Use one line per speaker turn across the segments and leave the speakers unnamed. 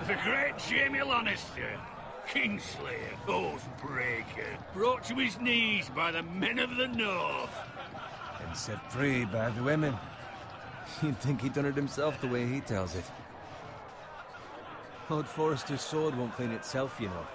The great Jamie Lannister, Kingslayer, Oathbreaker, brought to his knees by the men of the North.
And set free by the women. You'd think he'd done it himself the way he tells it. Lord Forrester's sword won't clean itself, you know.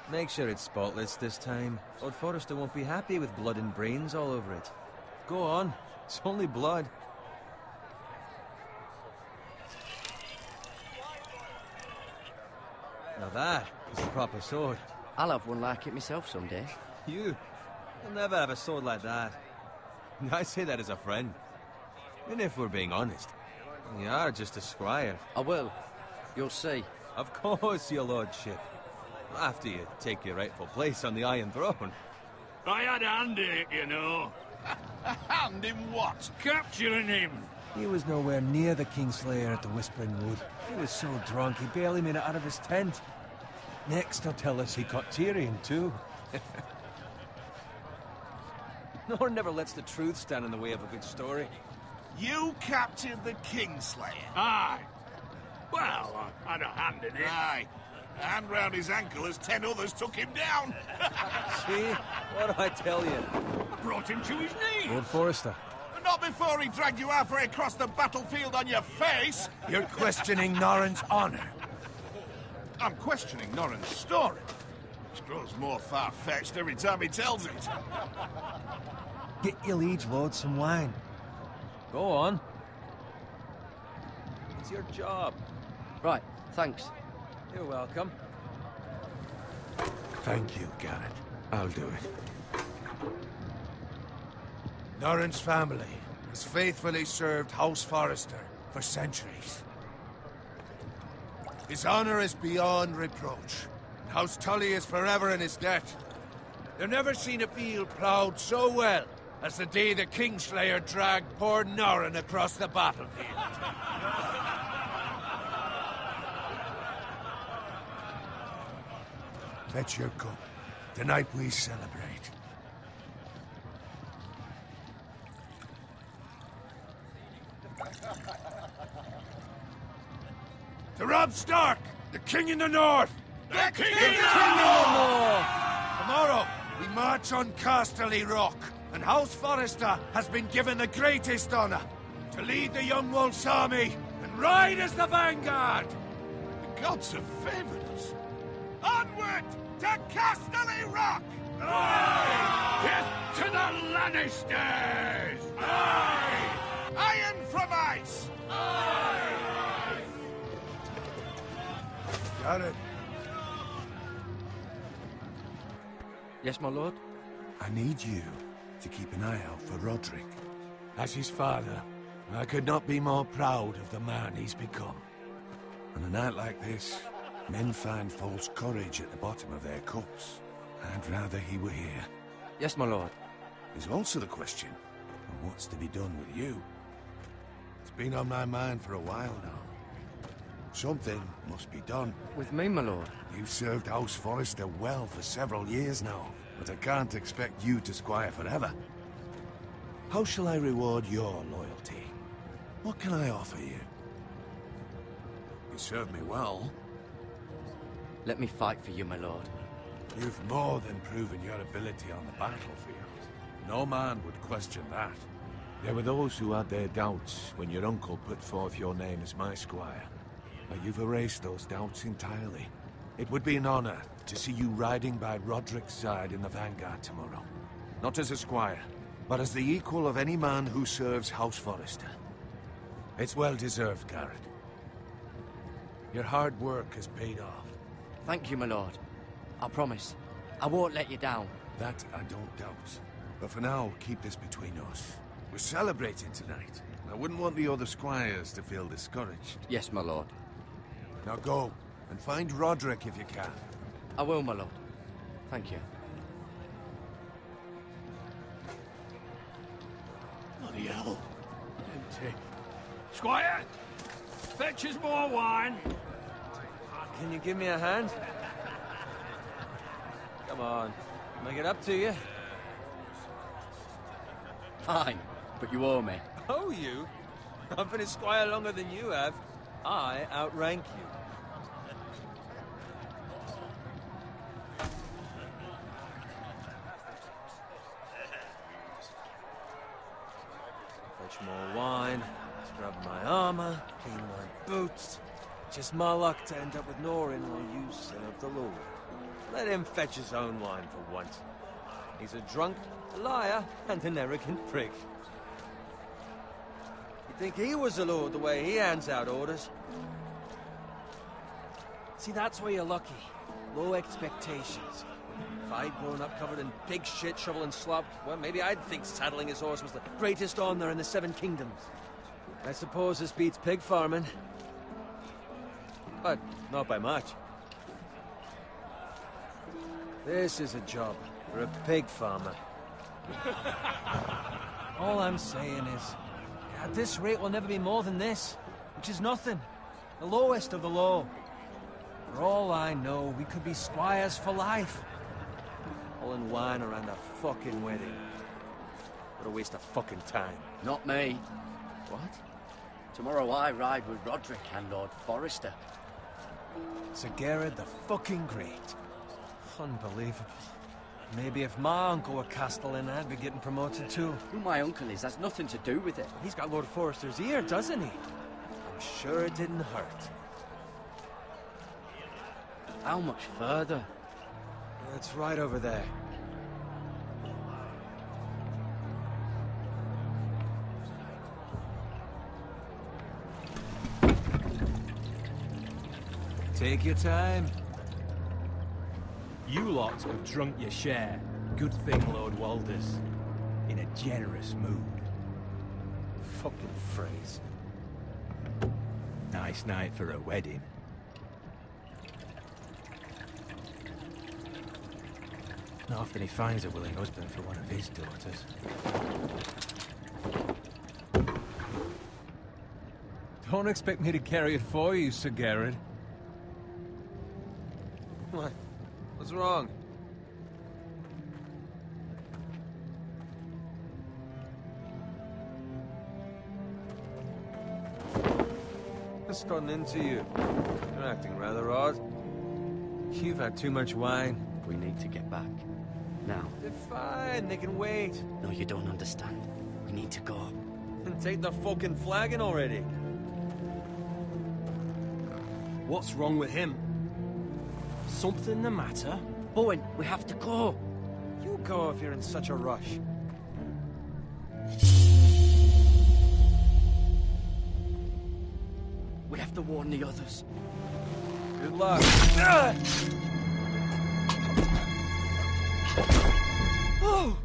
Make sure it's spotless this time. Lord Forrester won't be happy with blood and brains all over it. Go on. It's only blood. Now that is a proper sword.
I'll have one like it myself someday.
You'll never have a sword like that. I say that as a friend. And if we're being honest, you are just a squire.
I will. You'll see.
Of course, your lordship. After you take your rightful place on the Iron Throne.
I had a hand in it, you know.
A hand in what?
Capturing him.
He was nowhere near the Kingslayer at the Whispering Wood. He was so drunk he barely made it out of his tent. Next he'll tell us he caught Tyrion too. Nor never lets the truth stand in the way of a good story.
You captured the Kingslayer?
Aye. Well, I had a hand in it.
Aye. A hand round his ankle as 10 others took him down.
See? What do I tell you?
I brought him to his knees.
Lord Forrester.
Not before he dragged you halfway across the battlefield on your face.
You're questioning Norrin's honor.
I'm questioning Norrin's story, which grows more far-fetched every time he tells it.
Get your liege lord some wine. Go on. It's your job.
Right, thanks.
You're welcome.
Thank you, Garrett. I'll do it. Norrin's family has faithfully served House Forrester for centuries. His honor is beyond reproach. House Tully is forever in his debt. They've never seen a field ploughed so well as the day the Kingslayer dragged poor Norrin across the battlefield. Fetch your cup. Tonight we celebrate. To Robb Stark, the King in the North!
The King
in the North! Tomorrow, we march on Casterly Rock, and House Forrester has been given the greatest honor to lead the Young Wolf's army and ride as the vanguard!
The gods have favored us. Onward to Casterly Rock!
Aye! Death to the Lannisters!
Aye! Iron from ice!
Aye!
Got it.
Yes, my lord?
I need you to keep an eye out for Roderick. As his father, I could not be more proud of the man he's become. On a night like this, men find false courage at the bottom of their cups. I'd rather he were here.
Yes, my lord.
There's also the question of what's to be done with you. It's been on my mind for a while now. Something must be done.
With me, my lord?
You've served House Forrester well for several years now, but I can't expect you to squire forever. How shall I reward your loyalty? What can I offer you? You served me well.
Let me fight for you, my lord.
You've more than proven your ability on the battlefield. No man would question that. There were those who had their doubts when your uncle put forth your name as my squire. But you've erased those doubts entirely. It would be an honor to see you riding by Roderick's side in the vanguard tomorrow. Not as a squire, but as the equal of any man who serves House Forrester. It's well deserved, Garrett. Your hard work has paid off.
Thank you, my lord. I promise. I won't let you down.
That I don't doubt. But for now, keep this between us. We're celebrating tonight. I wouldn't want the other squires to feel discouraged.
Yes, my lord.
Now go, and find Roderick if you can.
I will, my lord. Thank you.
Bloody hell. Empty.
Squire, fetch us more wine.
Can you give me a hand? Come on. Make it up to you.
Fine, but you owe me.
Oh, you? I've been a squire longer than you have. I outrank you. Fetch more wine, scrub my armor, clean my boots. Just my luck to end up with Norin while you serve the Lord. Let him fetch his own wine for once. He's a drunk, a liar, and an arrogant prick. You'd think he was a lord the way he hands out orders. See, that's where you're lucky. Low expectations. If I'd grown up covered in pig shit, shovel and slop, well, maybe I'd think saddling his horse was the greatest honor in the Seven Kingdoms. I suppose this beats pig farming. But not by much. This is a job for a pig farmer. All I'm saying is, at this rate we'll never be more than this, which is nothing. The lowest of the low. For all I know, we could be squires for life. All in wine around a fucking wedding. What a waste of fucking time.
Not me.
What?
Tomorrow I ride with Roderick and Lord Forrester.
Sir Gerard the fucking Great. Unbelievable. Maybe if my uncle were Castellan, I'd be getting promoted too.
Who my uncle is has nothing to do with it.
He's got Lord Forrester's ear, doesn't he? I'm sure it didn't hurt.
How much further?
It's right over there. Take your time.
You lot have drunk your share. Good thing Lord Walder's in a generous mood.
Fucking phrase.
Nice night for a wedding. Not often he finds a willing husband for one of his daughters.
Don't expect me to carry it for you, Sir Gerard. What? What's wrong? What's gotten into you? You're acting rather odd. You've had too much wine.
We need to get back. Now.
They're fine, they can wait.
No, you don't understand. We need to go.
Then take the fucking flagon already.
What's wrong with him? Something the matter?
Bowen, we have to go.
You go if you're in such a rush.
We have to warn the others.
Good luck. Oh!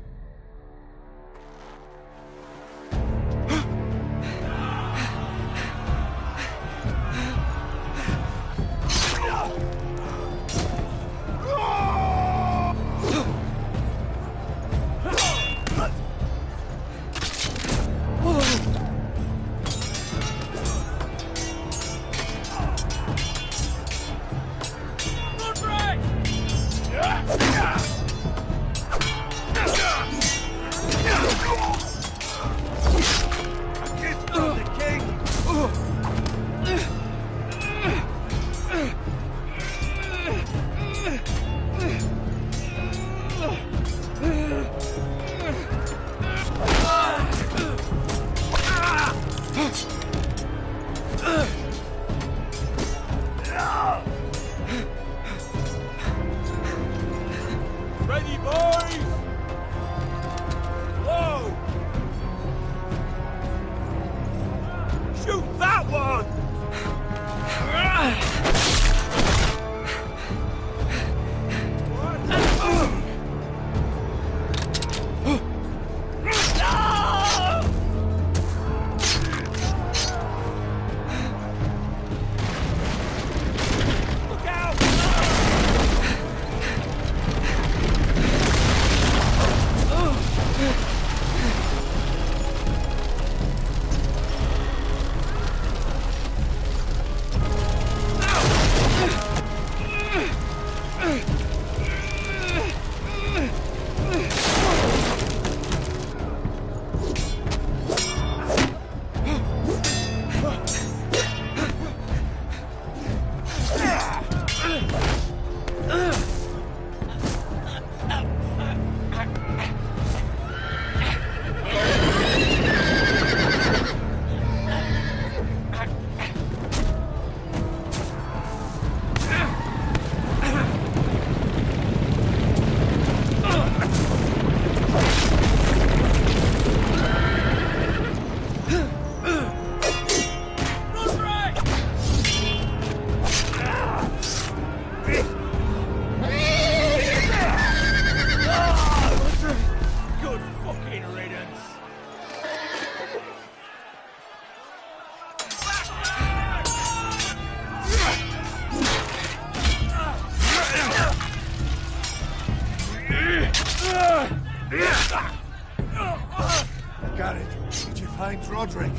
Jared, did you find Roderick?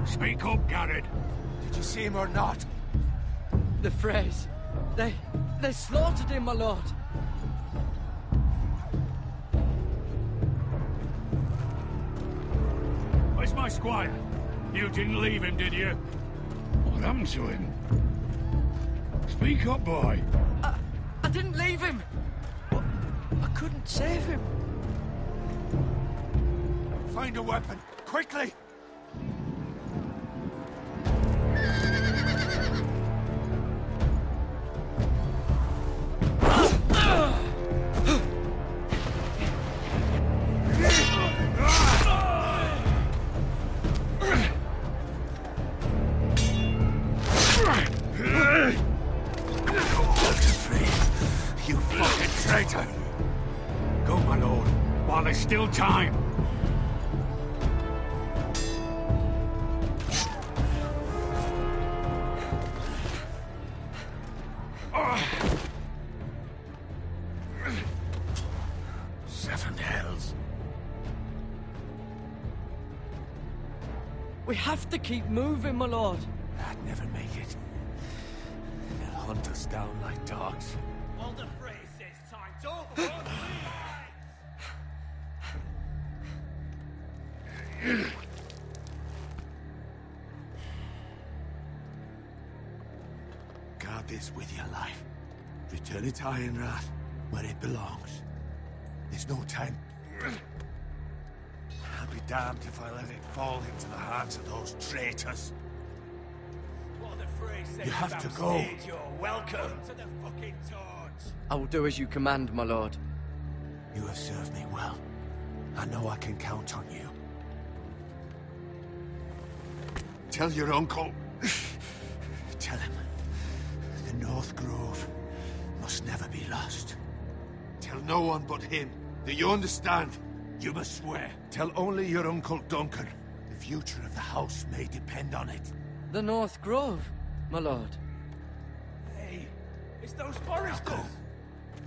Speak up, Garrett.
Did you see him or not?
The Freys. They slaughtered him, my lord.
Where's my squire? You didn't leave him, did you? What happened to him? Speak up, boy.
I didn't leave him. But I couldn't save him.
Find a weapon, quickly!
You fucking traitor! Go, my lord, while there's still time. Seven hells.
We have to keep moving, my lord.
I'd never make it. They'll hunt us down like dogs.
Walder Frey says time's over.
Guard this with your life. Return it to Ironrath, where it belongs. There's no time. I'll be damned if I let it fall into the hands of those traitors.
Walder Frey says
You have to go.
You're welcome to the fucking torch.
I will do as you command, my lord.
You have served me well. I know I can count on you. Tell your uncle. Tell him. The North Grove must never be lost. Tell no one but him. Do you understand? You must swear. Tell only your Uncle Duncan. The future of the house may depend on it.
The North Grove, my lord.
Hey, it's those foresters.
Go.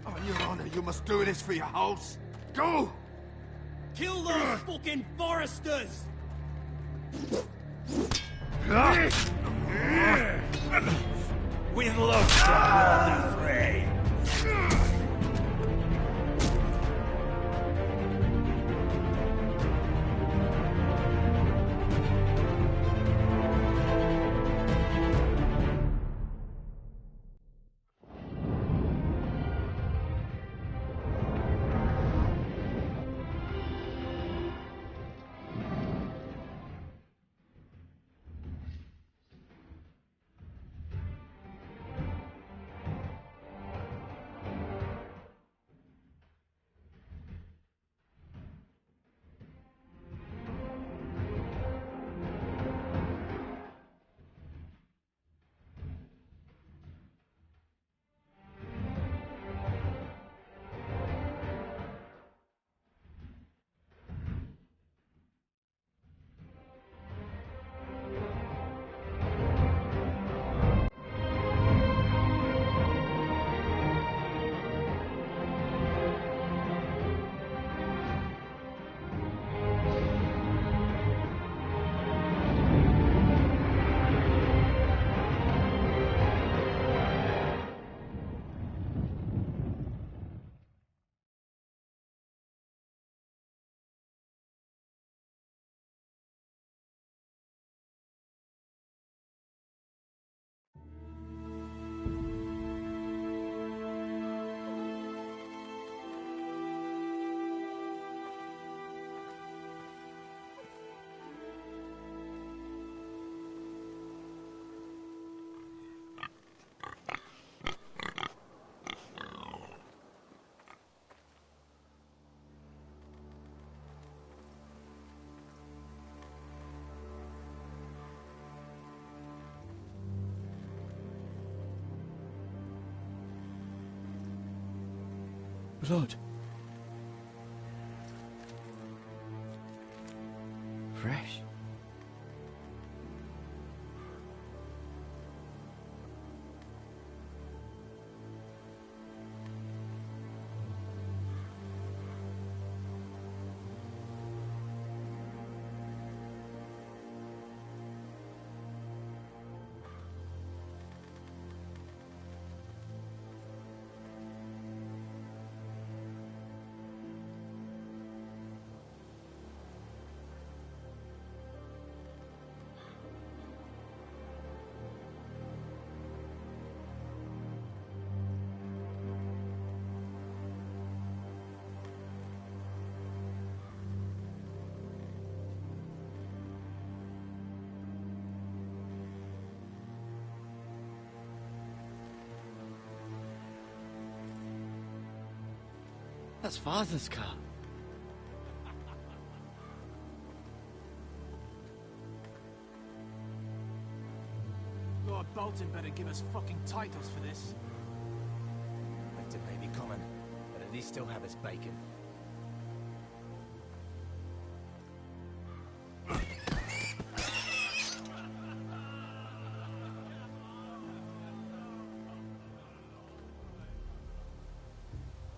On your honor, you must do this for your house. Go!
Kill those fucking foresters. With love from Walder Frey.
Blood. Fresh. That's Father's car.
Lord Bolton better give us fucking titles for this.
Winter may be coming, but at least still have his bacon.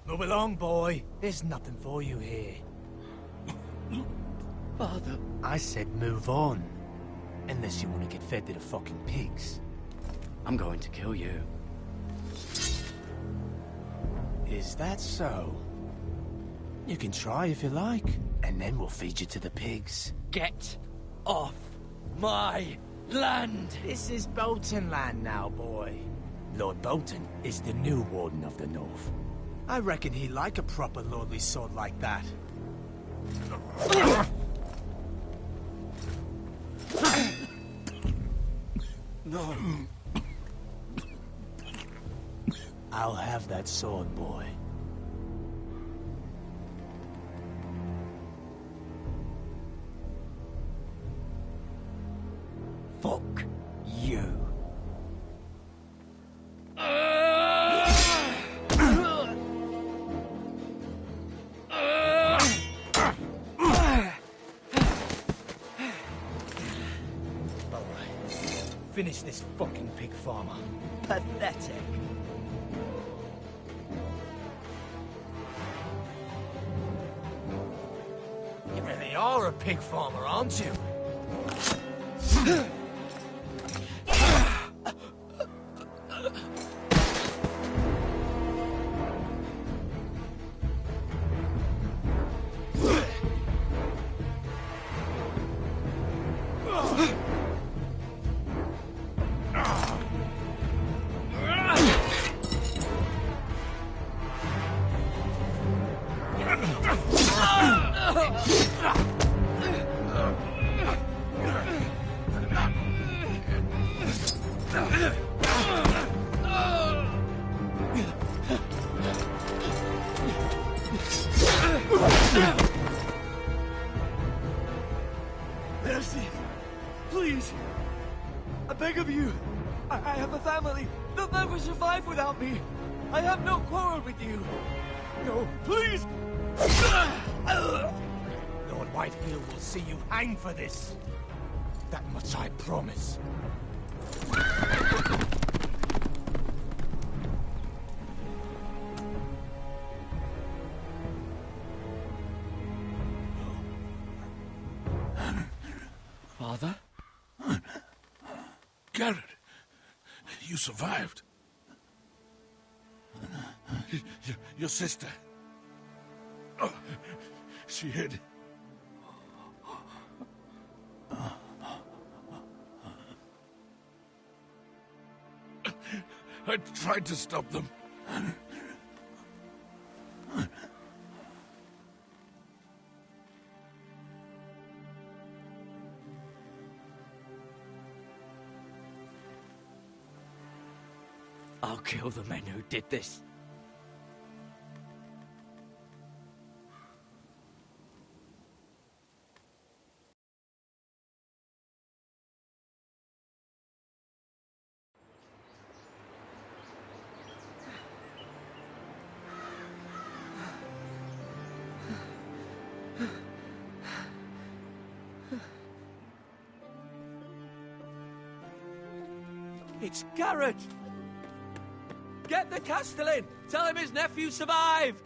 Move along, boy. There's nothing for you here.
Father.
I said move on. Unless you want to get fed to the fucking pigs.
I'm going to kill you.
Is that so? You can try if you like, and then we'll feed you to the pigs.
Get off my land!
This is Bolton land now, boy. Lord Bolton is the new Warden of the North. I reckon he'd like a proper lordly sword like that.
No.
I'll have that sword, boy.
Fuck you.
Finish this fucking pig farmer.
Pathetic.
You really are a pig farmer, aren't you?
Mercy, please. I beg of you. I have a family. They'll never survive without me. I have no quarrel with you. No, please.
Lord Whitefield will see you hang for this. That much I promise.
Father?
Garrett, you survived. Your sister. Oh, she hid. I tried to stop them.
I'll kill the men who did this. It's Garrett! Get the Castellan! Tell him his nephew survived!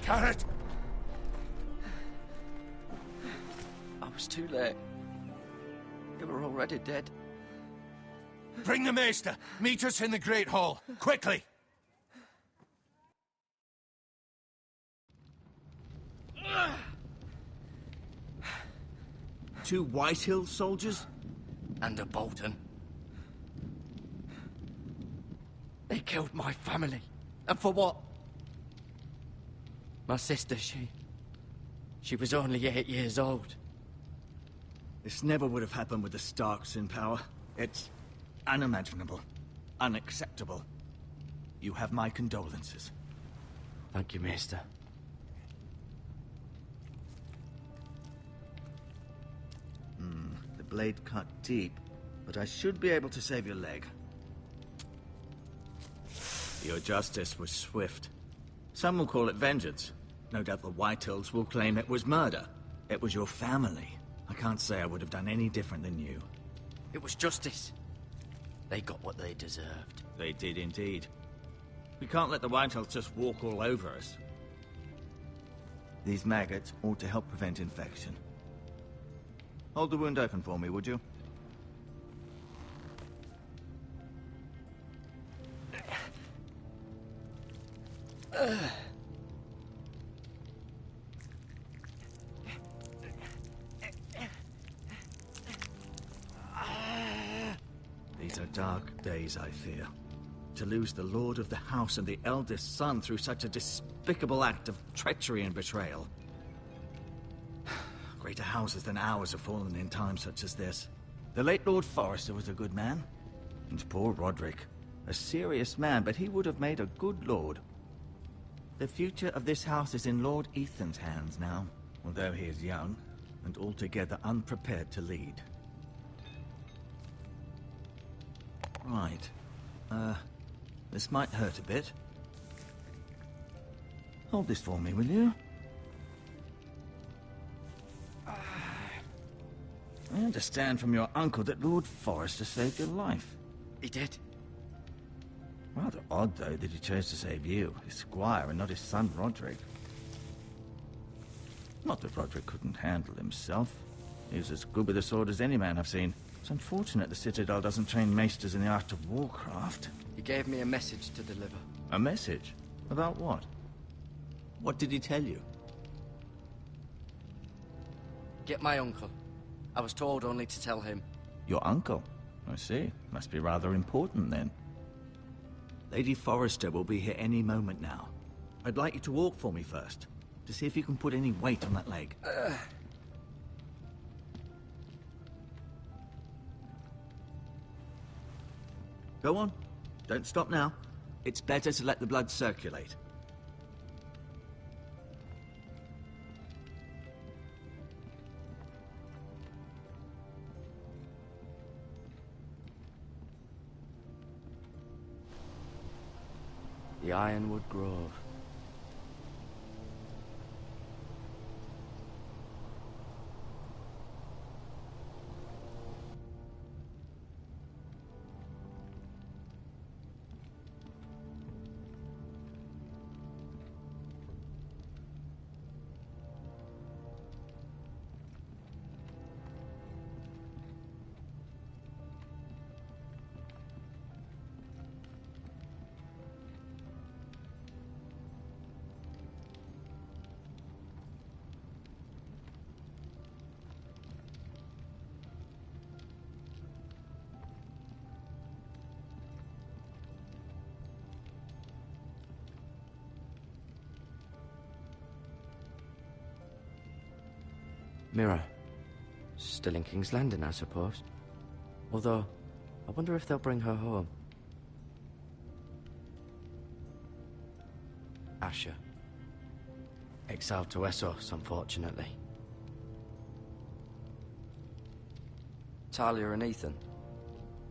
Garrett!
I was too late. They were already dead.
Bring the Maester! Meet us in the Great Hall! Quickly!
Two Whitehill soldiers? And a Bolton. They killed my family. And for what? My sister, she was only 8 years old. This never would have happened with the Starks in power. It's unimaginable. Unacceptable. You have my condolences.
Thank you, Maester.
The blade cut deep, but I should be able to save your leg. Your justice was swift. Some will call it vengeance. No doubt the Whitehills will claim it was murder. It was your family. I can't say I would have done any different than you.
It was justice. They got what they deserved.
They did indeed. We can't let the Whitehills just walk all over us. These maggots ought to help prevent infection. Hold the wound open for me, would you? These are dark days, I fear. To lose the lord of the house and the eldest son through such a despicable act of treachery and betrayal. Greater houses than ours have fallen in times such as this. The late Lord Forrester was a good man. And poor Roderick. A serious man, but he would have made a good lord. The future of this house is in Lord Ethan's hands now, although he is young and altogether unprepared to lead. Right. This might hurt a bit. Hold this for me, will you? I understand from your uncle that Lord Forrester saved your life.
He did.
Rather odd, though, that he chose to save you, his squire, and not his son Roderick. Not that Roderick couldn't handle himself. He was as good with a sword as any man I've seen. It's unfortunate the Citadel doesn't train maesters in the art of warcraft.
He gave me a message to deliver.
A message? About what? What did he tell you?
Get my uncle. I was told only to tell him.
Your uncle? I see. Must be rather important, then. Lady Forrester will be here any moment now. I'd like you to walk for me first, to see if you can put any weight on that leg. Go on. Don't stop now. It's better to let the blood circulate.
The Ironwood Grove. Mirror. Still in King's Landing, I suppose. Although, I wonder if they'll bring her home. Asher. Exiled to Essos, unfortunately. Talia and Ethan.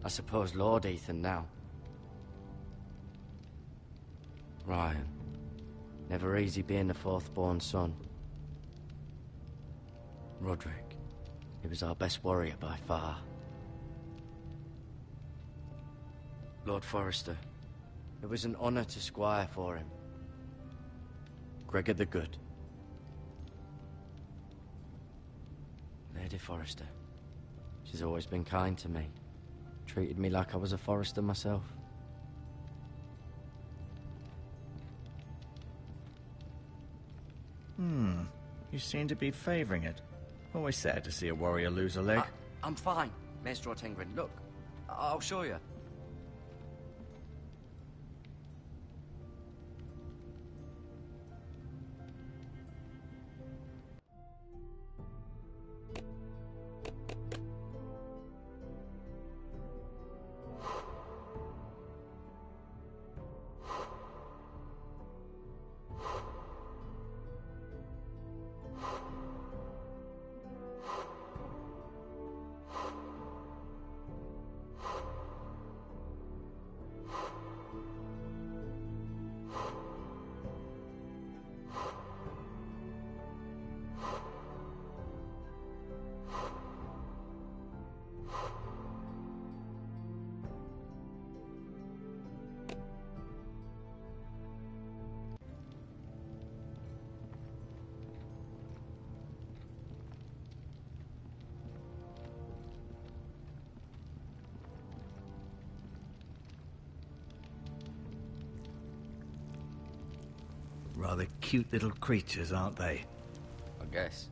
I suppose Lord Ethan now. Ryan. Never easy being the fourth-born son. Roderick. He was our best warrior by far. Lord Forrester. It was an honor to squire for him. Gregor the Good. Lady Forrester. She's always been kind to me. Treated me like I was a Forrester myself.
You seem to be favoring it. Always sad to see a warrior lose a leg.
I'm fine, Maester Ortengrin. Look, I'll show you.
Rather cute little creatures, aren't they?
I guess.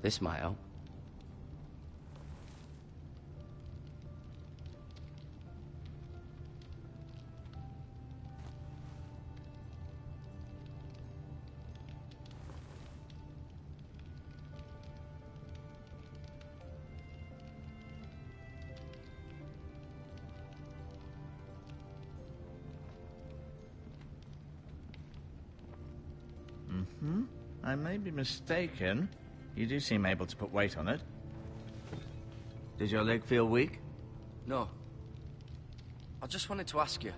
This might help.
I may be mistaken. You do seem able to put weight on it. Does your leg feel weak?
No. I just wanted to ask you.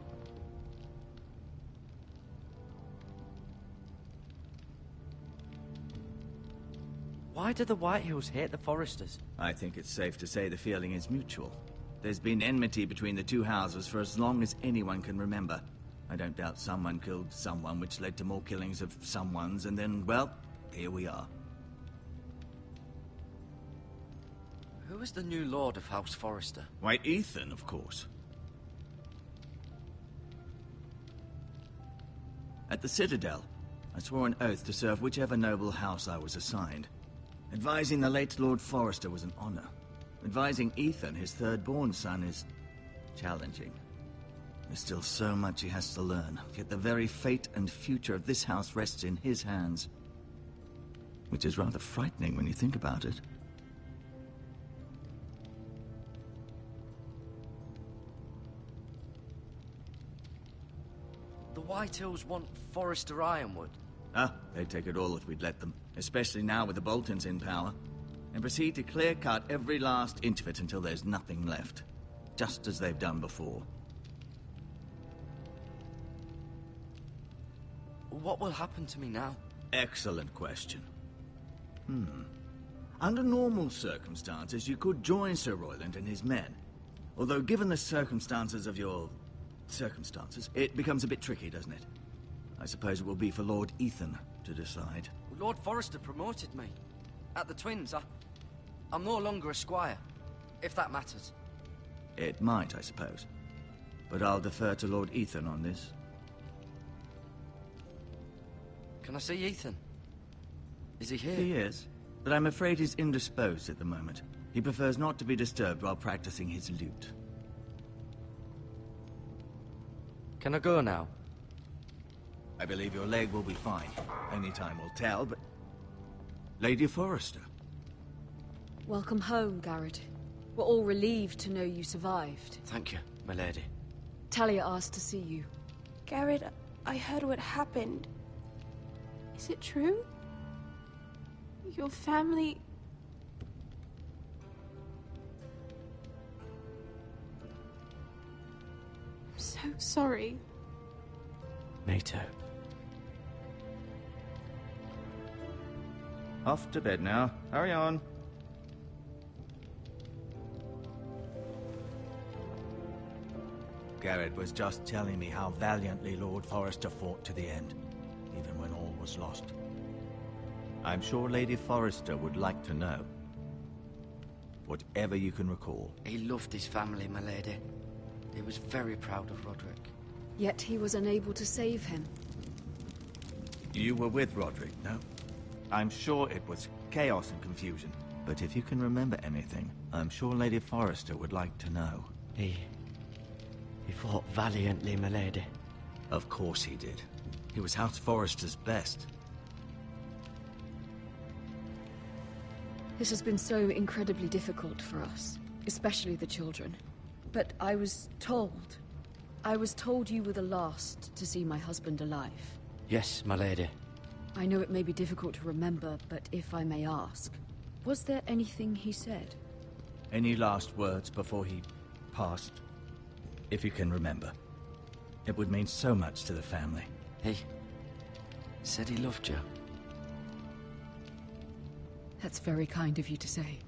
Why do the Whitehills hate the Foresters?
I think it's safe to say the feeling is mutual. There's been enmity between the two houses for as long as anyone can remember. I don't doubt someone killed someone, which led to more killings of someones, and then, well, here we are.
Who is the new Lord of House Forrester?
Why, Ethan, of course. At the Citadel, I swore an oath to serve whichever noble house I was assigned. Advising the late Lord Forrester was an honor. Advising Ethan, his third-born son, is challenging. There's still so much he has to learn, yet the very fate and future of this house rests in his hands. Which is rather frightening when you think about it.
The Whitehills want Forrester Ironwood.
Ah, they'd take it all if we'd let them. Especially now with the Boltons in power. And proceed to clear-cut every last inch of it until there's nothing left. Just as they've done before.
What will happen to me now?
Excellent question. Under normal circumstances, you could join Sir Royland and his men. Although given the circumstances of your... circumstances, it becomes a bit tricky, doesn't it? I suppose it will be for Lord Ethan to decide.
Lord Forrester promoted me. At the Twins, I'm no longer a squire, if that matters.
It might, I suppose. But I'll defer to Lord Ethan on this.
Can I see Ethan? Is he here?
He is, but I'm afraid he's indisposed at the moment. He prefers not to be disturbed while practicing his lute.
Can I go now?
I believe your leg will be fine. Only time will tell, but... Lady Forrester.
Welcome home, Garrett. We're all relieved to know you survived.
Thank you, my lady.
Talia asked to see you.
Garrett, I heard what happened. Is it true? Your family... I'm so sorry.
Me too.
Off to bed now. Hurry on. Garrett was just telling me how valiantly Lord Forrester fought to the end, even when all was lost. I'm sure Lady Forrester would like to know. Whatever you can recall.
He loved his family, my lady. He was very proud of Roderick.
Yet he was unable to save him.
You were with Roderick, no? I'm sure it was chaos and confusion. But if you can remember anything, I'm sure Lady Forrester would like to know.
He fought valiantly, my lady.
Of course he did. He was House Forrester's best.
This has been so incredibly difficult for us, especially the children. But I was told you were the last to see my husband alive.
Yes, my lady.
I know it may be difficult to remember, but if I may ask, was there anything he said?
Any last words before he passed? If you can remember. It would mean so much to the family.
He said he loved you.
That's very kind of you to say.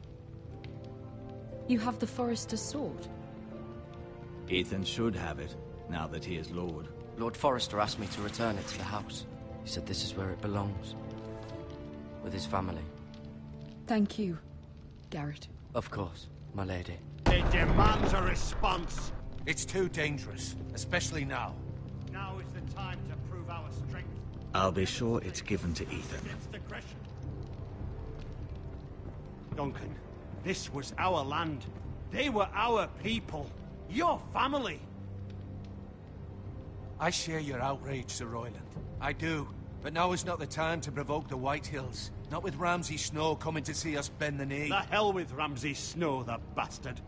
You have the Forester's sword.
Ethan should have it, now that he is Lord.
Lord Forrester asked me to return it to the house. He said this is where it belongs. With his family.
Thank you, Garrett.
Of course, my lady.
It demands a response.
It's too dangerous, especially now.
Now is the time to prove our strength.
I'll be sure it's given to Ethan.
Against aggression. Duncan, this was our land. They were our people. Your family.
I share your outrage, Sir Royland. I do. But now is not the time to provoke the White Hills. Not with Ramsay Snow coming to see us bend the knee.
The hell with Ramsay Snow, the bastard.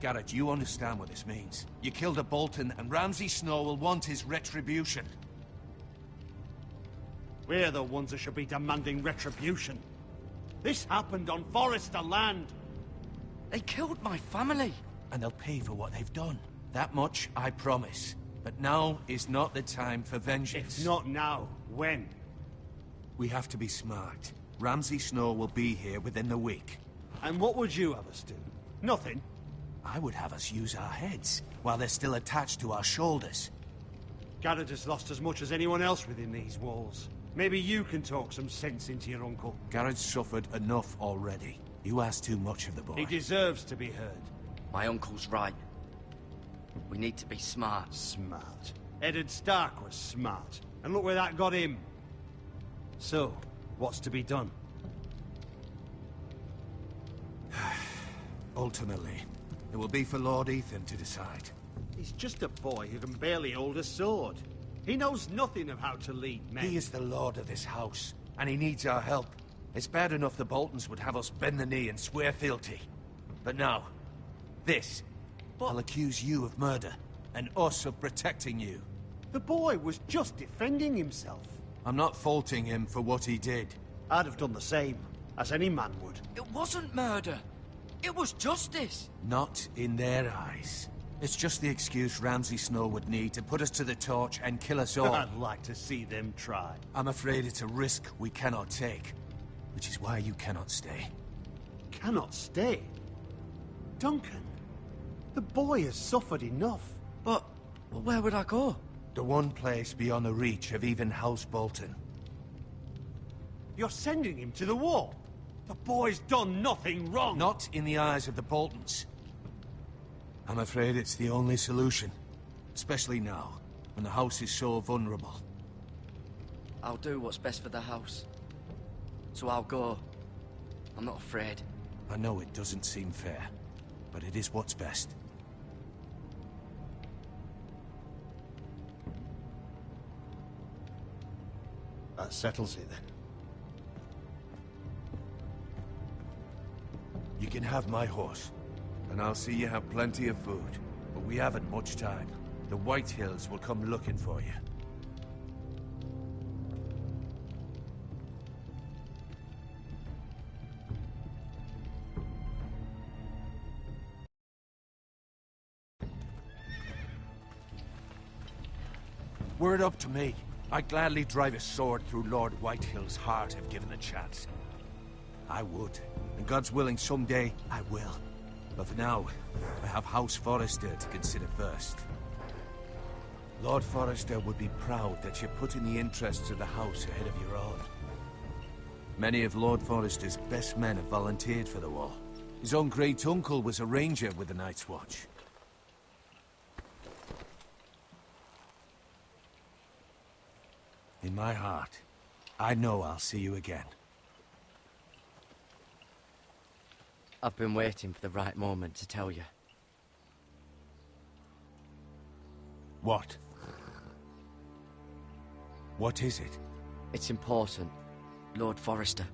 Garrett, you understand what this means. You killed a Bolton, and Ramsay Snow will want his retribution.
We're the ones that should be demanding retribution. This happened on Forrester land.
They killed my family.
And they'll pay for what they've done. That much, I promise. But now is not the time for vengeance.
If not now, when?
We have to be smart. Ramsay Snow will be here within the week.
And what would you have us do? Nothing?
I would have us use our heads, while they're still attached to our shoulders.
Garrett has lost as much as anyone else within these walls. Maybe you can talk some sense into your uncle.
Garrett's suffered enough already. You ask too much of the boy.
He deserves to be heard.
My uncle's right. We need to be smart.
Smart. Eddard Stark was smart. And look where that got him. So, what's to be done?
Ultimately, it will be for Lord Ethan to decide.
He's just a boy who can barely hold a sword. He knows nothing of how to lead men.
He is the lord of this house, and he needs our help. It's bad enough the Boltons would have us bend the knee and swear fealty. But now, this. I'll accuse you of murder, and us of protecting you.
The boy was just defending himself.
I'm not faulting him for what he did.
I'd have done the same, as any man would.
It wasn't murder. It was justice.
Not in their eyes. It's just the excuse Ramsay Snow would need to put us to the torch and kill us all.
I'd like to see them try.
I'm afraid it's a risk we cannot take, which is why you cannot stay.
Cannot stay? Duncan, the boy has suffered enough.
But where would I go?
The one place beyond the reach of even House Bolton.
You're sending him to the wall? The boy's done nothing wrong.
Not in the eyes of the Boltons. I'm afraid it's the only solution. Especially now, when the house is so vulnerable.
I'll do what's best for the house. So I'll go. I'm not afraid.
I know it doesn't seem fair, but it is what's best.
That settles it, then.
You can have my horse, and I'll see you have plenty of food. But we haven't much time. The White Hills will come looking for you. Were it up to me, I'd gladly drive a sword through Lord Whitehill's heart if given the chance. I would. And God's willing, someday, I will. But for now, I have House Forrester to consider first. Lord Forrester would be proud that you're putting the interests of the house ahead of your own. Many of Lord Forrester's best men have volunteered for the war. His own great-uncle was a ranger with the Night's Watch. In my heart, I know I'll see you again.
I've been waiting for the right moment to tell you.
What? What is it?
It's important. Lord Forrester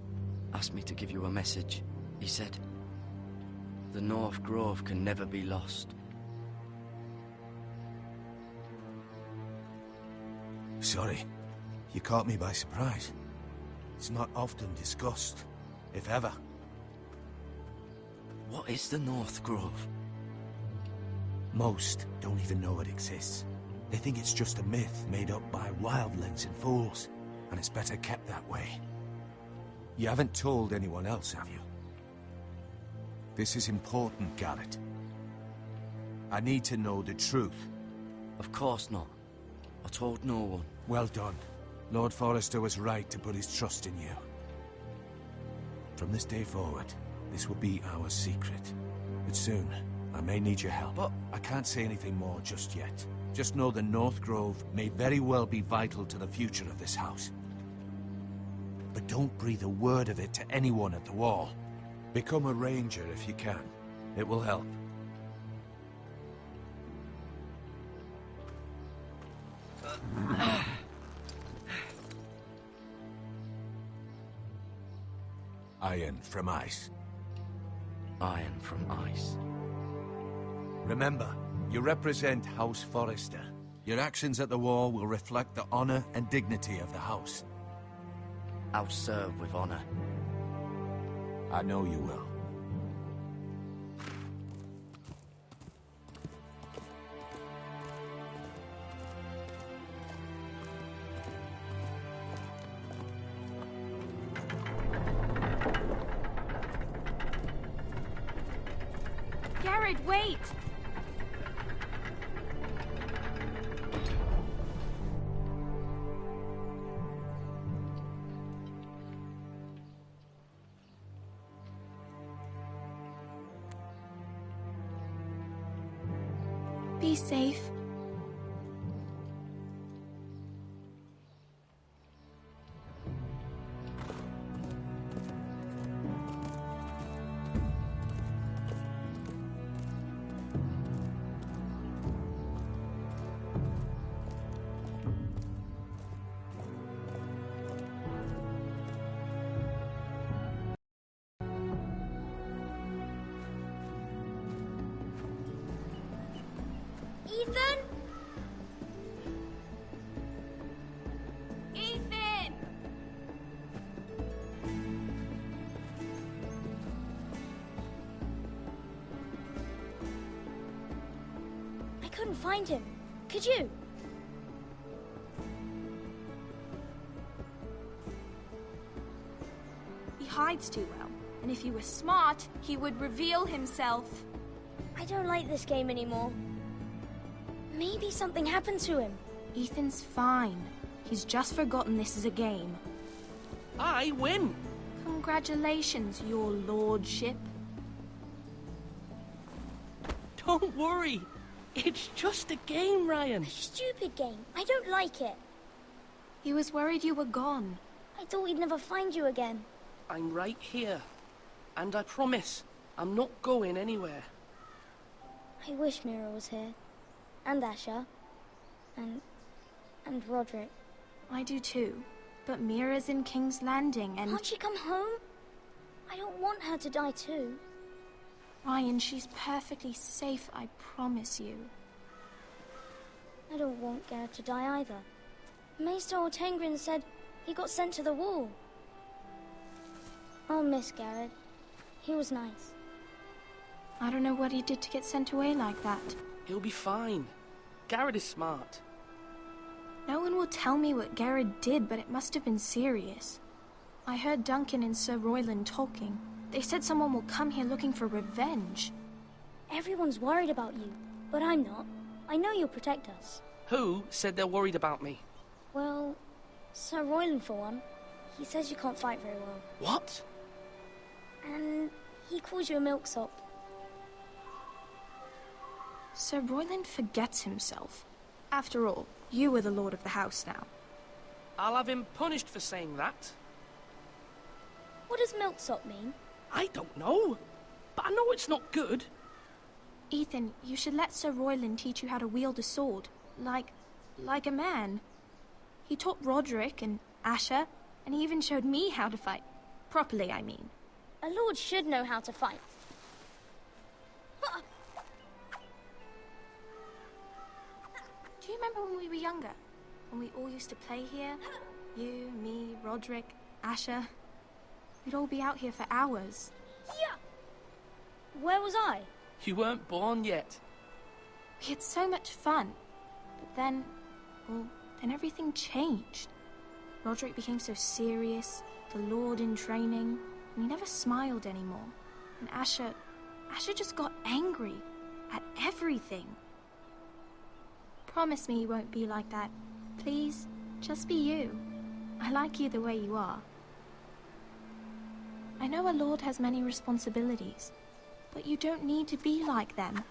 asked me to give you a message. He said, the North Grove can never be lost.
Sorry. You caught me by surprise. It's not often discussed, if ever.
What is the North Grove?
Most don't even know it exists. They think it's just a myth made up by wildlings and fools, and it's better kept that way. You haven't told anyone else, have you? This is important, Garrett. I need to know the truth.
Of course not. I told no one.
Well done. Lord Forrester was right to put his trust in you. From this day forward, this will be our secret. But soon, I may need your help. But I can't say anything more just yet. Just know the North Grove may very well be vital to the future of this house. But don't breathe a word of it to anyone at the Wall. Become a ranger if you can. It will help. Iron from ice.
Iron from ice.
Remember, you represent House Forrester. Your actions at the Wall will reflect the honor and dignity of the house.
I'll serve with honor.
I know you will.
Garrett, wait! Be safe.
Ethan? Ethan! I couldn't find him. Could you?
He hides too well, and if he were smart, he would reveal himself.
I don't like this game anymore. Maybe something happened to him.
Ethan's fine. He's just forgotten this is a game.
I win!
Congratulations, your lordship.
Don't worry. It's just a game, Ryan.
A stupid game. I don't like it.
He was worried you were gone.
I thought we'd never find you again.
I'm right here. And I promise, I'm not going anywhere.
I wish Mira was here. And Asher. And Roderick.
I do too. But Mira's in King's Landing and...
Can't she come home? I don't want her to die too.
Ryan, she's perfectly safe, I promise you.
I don't want Garrett to die either. Maester Ortengrin said he got sent to the Wall. I'll miss Garrett. He was nice.
I don't know what he did to get sent away like that.
He'll be fine. Garrett is smart.
No one will tell me what Garrett did, but it must have been serious. I heard Duncan and Sir Royland talking. They said someone will come here looking for revenge.
Everyone's worried about you, but I'm not. I know you'll protect us.
Who said they're worried about me?
Well, Sir Royland for one. He says you can't fight very well.
What?
And he calls you a milksop.
Sir Royland forgets himself. After all, you are the lord of the house now.
I'll have him punished for saying that.
What does milksop mean?
I don't know, but I know it's not good.
Ethan, you should let Sir Royland teach you how to wield a sword. Like a man. He taught Roderick and Asher, and he even showed me how to fight. Properly, I mean.
A lord should know how to fight.
Do you remember when we were younger? When we all used to play here? You, me, Roderick, Asher. We'd all be out here for hours.
Yeah! Where was I?
You weren't born yet.
We had so much fun. But then, well, then everything changed. Roderick became so serious, the Lord in training, and he never smiled anymore. And Asher just got angry at everything. Promise me you won't be like that. Please, just be you. I like you the way you are. I know a lord has many responsibilities, but you don't need to be like them.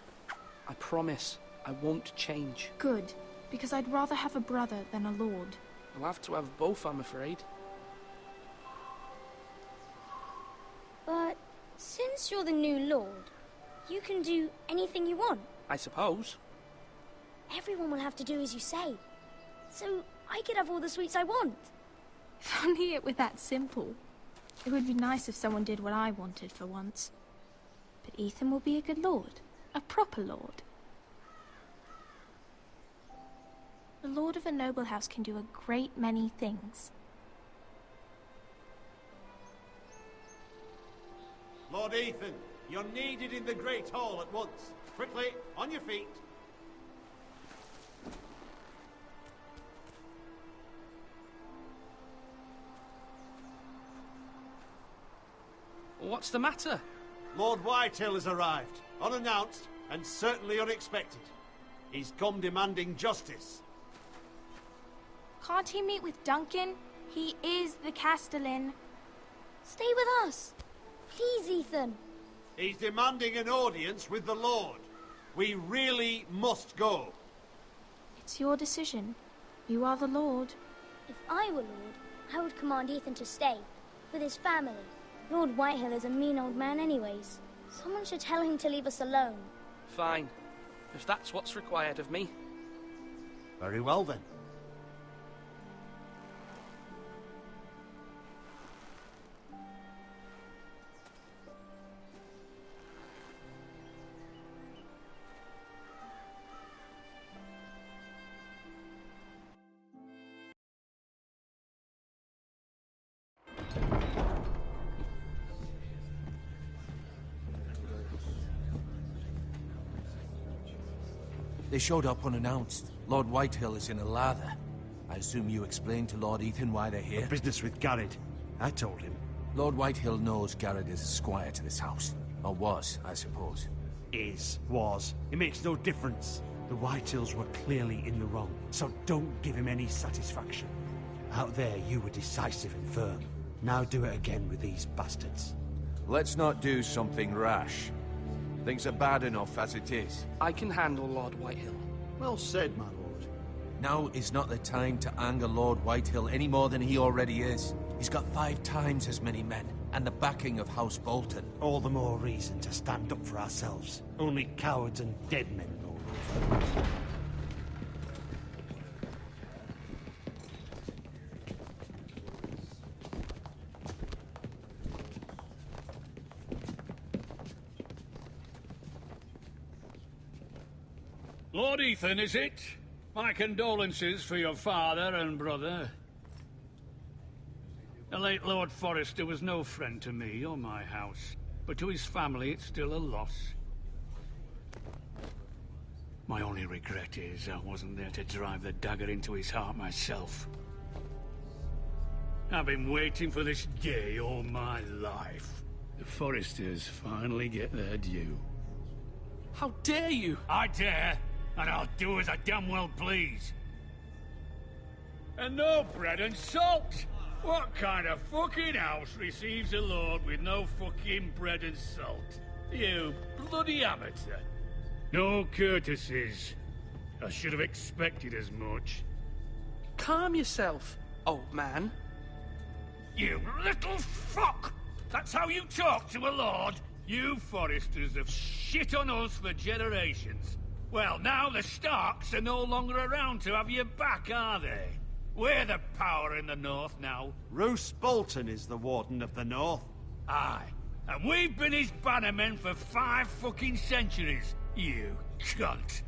I promise I won't change.
Good, because I'd rather have a brother than a lord.
I'll have to have both, I'm afraid.
But since you're the new lord, you can do anything you want.
I suppose.
Everyone will have to do as you say. So I could have all the sweets I want.
If only it were that simple. It would be nice if someone did what I wanted for once. But Ethan will be a good lord. A proper lord. The lord of a noble house can do a great many things.
Lord Ethan, you're needed in the Great Hall at once. Quickly, on your feet.
What's the matter?
Lord Whitehill has arrived, unannounced and certainly unexpected. He's come demanding justice.
Can't he meet with Duncan? He is the Castellan.
Stay with us. Please, Ethan.
He's demanding an audience with the Lord. We really must go.
It's your decision. You are the lord.
If I were lord, I would command Ethan to stay, with his family. Lord Whitehill is a mean old man anyways. Someone should tell him to leave us alone.
Fine. If that's what's required of me.
Very well then.
They showed up unannounced. Lord Whitehill is in a lather. I assume you explained to Lord Ethan why they're here?
Business with Garrett. I told him.
Lord Whitehill knows Garrett is a squire to this house. Or was, I suppose.
Was. It makes no difference. The Whitehills were clearly in the wrong, so don't give him any satisfaction. Out there, you were decisive and firm. Now do it again with these bastards.
Let's not do something rash. Things are bad enough as it is.
I can handle Lord Whitehill.
Well said, my lord.
Now is not the time to anger Lord Whitehill any more than he already is. He's got 5 times as many men, and the backing of House Bolton.
All the more reason to stand up for ourselves. Only cowards and dead men roll over.
Lord Ethan, is it? My condolences for your father and brother. The late Lord Forrester was no friend to me or my house, but to his family it's still a loss. My only regret is I wasn't there to drive the dagger into his heart myself. I've been waiting for this day all my life. The Forresters finally get their due.
How dare you!
I dare! And I'll do as I damn well please. And no bread and salt! What kind of fucking house receives a lord with no fucking bread and salt? You bloody amateur. No courtesies. I should have expected as much.
Calm yourself, old man.
You little fuck! That's how you talk to a lord? You Forresters have shit on us for generations. Well, now the Starks are no longer around to have your back, are they? We're the power in the north now.
Roose Bolton is the Warden of the North.
Aye. And we've been his bannermen for 5 fucking centuries. You cunt.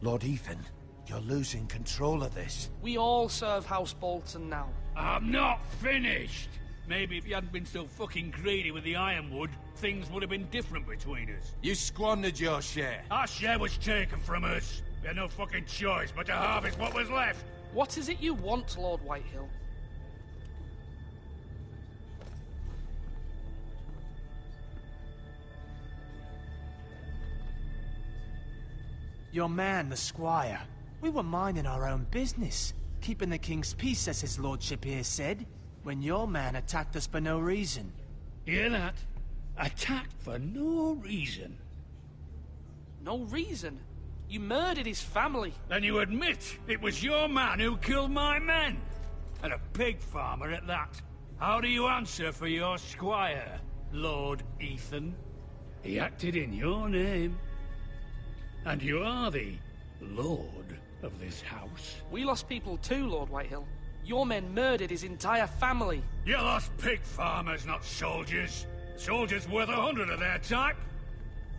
Lord Ethan, you're losing control of this.
We all serve House Bolton now.
I'm not finished. Maybe if you hadn't been so fucking greedy with the ironwood, things would have been different between us.
You squandered your share.
Our share was taken from us. We had no fucking choice but to harvest what was left.
What is it you want, Lord Whitehill?
Your man, the squire. We were minding our own business. Keeping the king's peace, as his lordship here said. when your man attacked us for no reason.
Hear that? Attacked for no reason.
No reason? You murdered his family.
Then you admit it was your man who killed my men? And a pig farmer at that. How do you answer for your squire, Lord Ethan? He acted in your name. And you are the lord of this house.
We lost people too, Lord Whitehill. Your men murdered his entire family.
You lost pig farmers, not soldiers. Soldiers worth 100 of their type.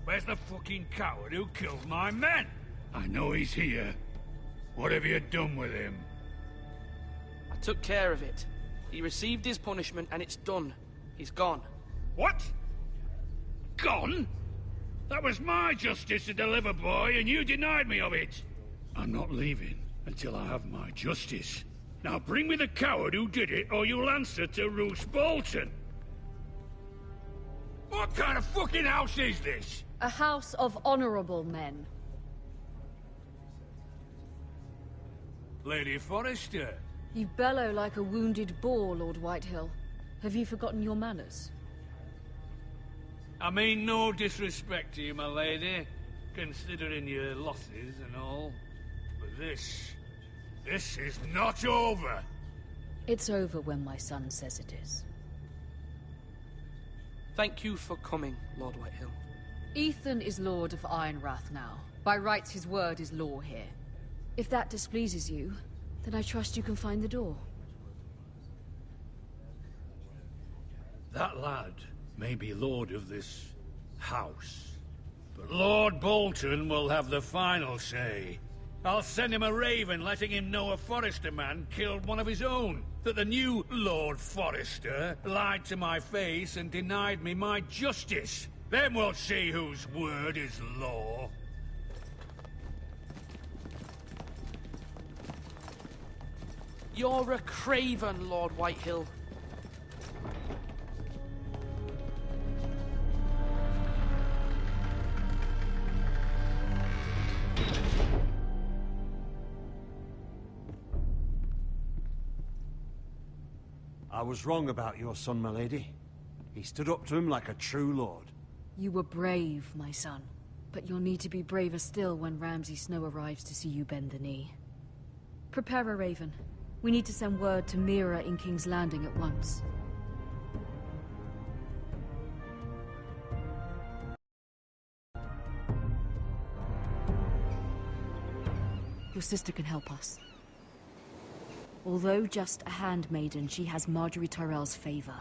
Where's the fucking coward who killed my men? I know he's here. What have you done with him?
I took care of it. He received his punishment and it's done. He's gone.
What? Gone? That was my justice to deliver, boy, and you denied me of it. I'm not leaving until I have my justice. Now bring me the coward who did it, or you'll answer to Roose Bolton. What kind of fucking house is this?
A house of honorable men.
Lady Forrester.
You bellow like a wounded boar, Lord Whitehill. Have you forgotten your manners?
I mean no disrespect to you, my lady, considering your losses and all. But this is not over.
It's over when my son says it is.
Thank you for coming, Lord Whitehill.
Ethan is Lord of Ironrath now. By rights, his word is law here. If that displeases you, then I trust you can find the door.
That lad may be lord of this house, but Lord Bolton will have the final say. I'll send him a raven letting him know a Forrester man killed one of his own, that the new Lord Forrester lied to my face and denied me my justice. Then we'll see whose word is law.
You're a craven, Lord Whitehill.
I was wrong about your son, my lady. He stood up to him like a true lord.
You were brave, my son. But you'll need to be braver still when Ramsay Snow arrives to see you bend the knee. Prepare a raven. We need to send word to Mira in King's Landing at once. Your sister can help us. Although just a handmaiden, she has Marjorie Tyrell's favor.